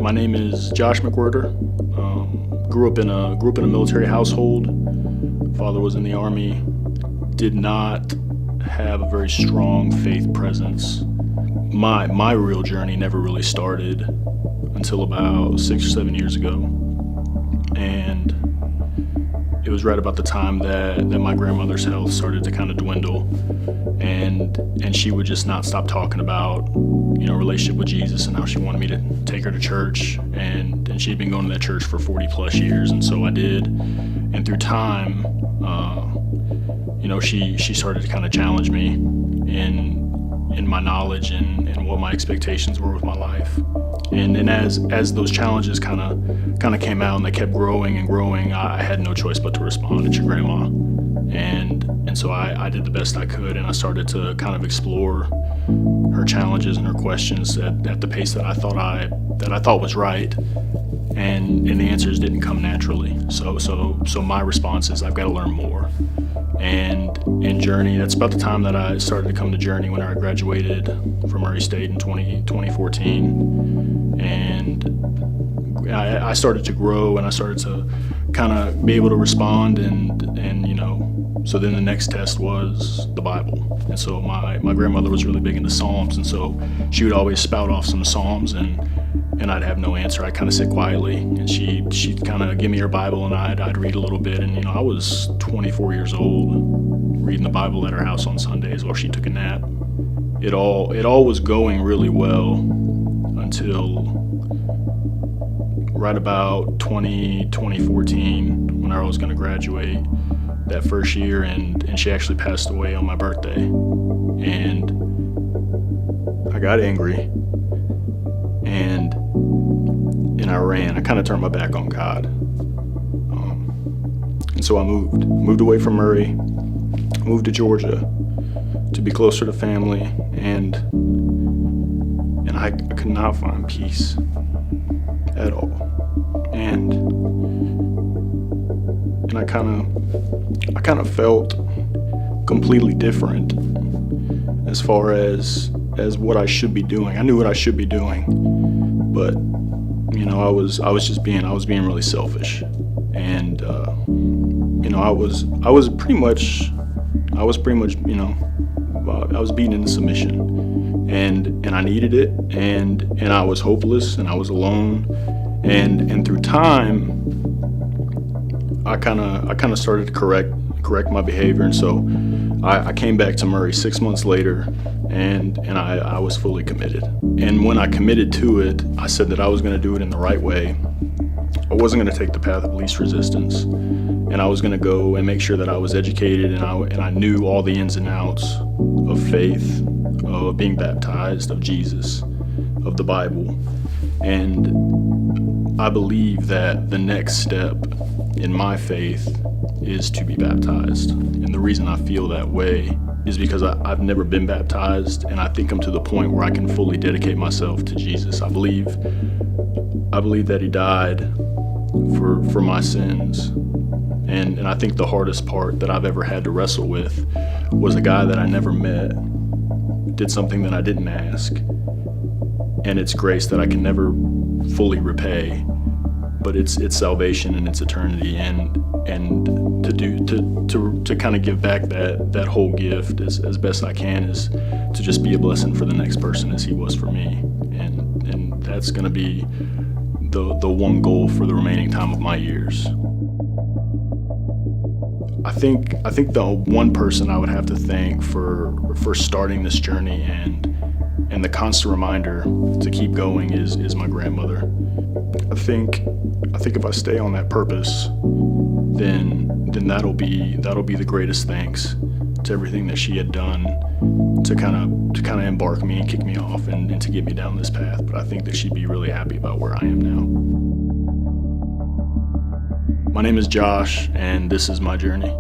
My name is Josh McWherter. Grew up in a military household. Father was in the Army. Did not have a very strong faith presence. My real journey never really started until about 6 or 7 years ago, and it was right about the time that my grandmother's health started to kind of dwindle, and she would just not stop talking about, relationship with Jesus and how she wanted me to take her to church, and she'd been going to that church for 40 plus years, and so I did. And through time, she started to kind of challenge me in my knowledge and what my expectations were with my life. And as those challenges kind of came out and they kept growing and growing, I had no choice but to respond. It's your grandma, and so I did the best I could, and I started to kind of explore her challenges and her questions at the pace that I thought was right, and the answers didn't come naturally. So my response is I've got to learn more. And in Journey, that's about the time that I started to come to Journey, when I graduated from Murray State in 2014. And I started to grow, and I started to kind of be able to respond, and so then the next test was the Bible. And so my grandmother was really big into Psalms, and so she would always spout off some Psalms, and I'd have no answer. I'd kind of sit quietly, and she'd kind of give me her Bible, and I'd read a little bit. And I was 24 years old, reading the Bible at her house on Sundays while she took a nap. It all was going really well until right about 2014, when I was going to graduate that first year, and she actually passed away on my birthday. And I got angry, and I ran. I kind of turned my back on God. And so I moved away from Murray, moved to Georgia to be closer to family, and I could not find peace at all. And I kind of felt completely different as far as what I should be doing. I knew what I should be doing, but I was being really selfish, and I was pretty much I was beaten into submission, and I needed it, and I was hopeless, and I was alone, and through time I kind of started to correct my behavior, and so I came back to Murray 6 months later, and I was fully committed. And when I committed to it, I said that I was going to do it in the right way. I wasn't going to take the path of least resistance, and I was going to go and make sure that I was educated, and I knew all the ins and outs of faith, of being baptized, of Jesus, of the Bible. And I believe that the next step in my faith is to be baptized. And the reason I feel that way is because I've never been baptized, and I think I'm to the point where I can fully dedicate myself to Jesus. I believe that he died for my sins. And I think the hardest part that I've ever had to wrestle with was a guy that I never met, did something that I didn't ask. And it's grace that I can never fully repay, but it's salvation and it's eternity, and to kind of give back that whole gift as best I can is to just be a blessing for the next person as he was for me, and that's going to be the one goal for the remaining time of my years. I think the one person I would have to thank for starting this journey and the constant reminder to keep going is my grandmother. I think if I stay on that purpose, then that'll be the greatest thanks to everything that she had done to kind of embark me and kick me off and to get me down this path. But I think that she'd be really happy about where I am now. My name is Josh, and this is my journey.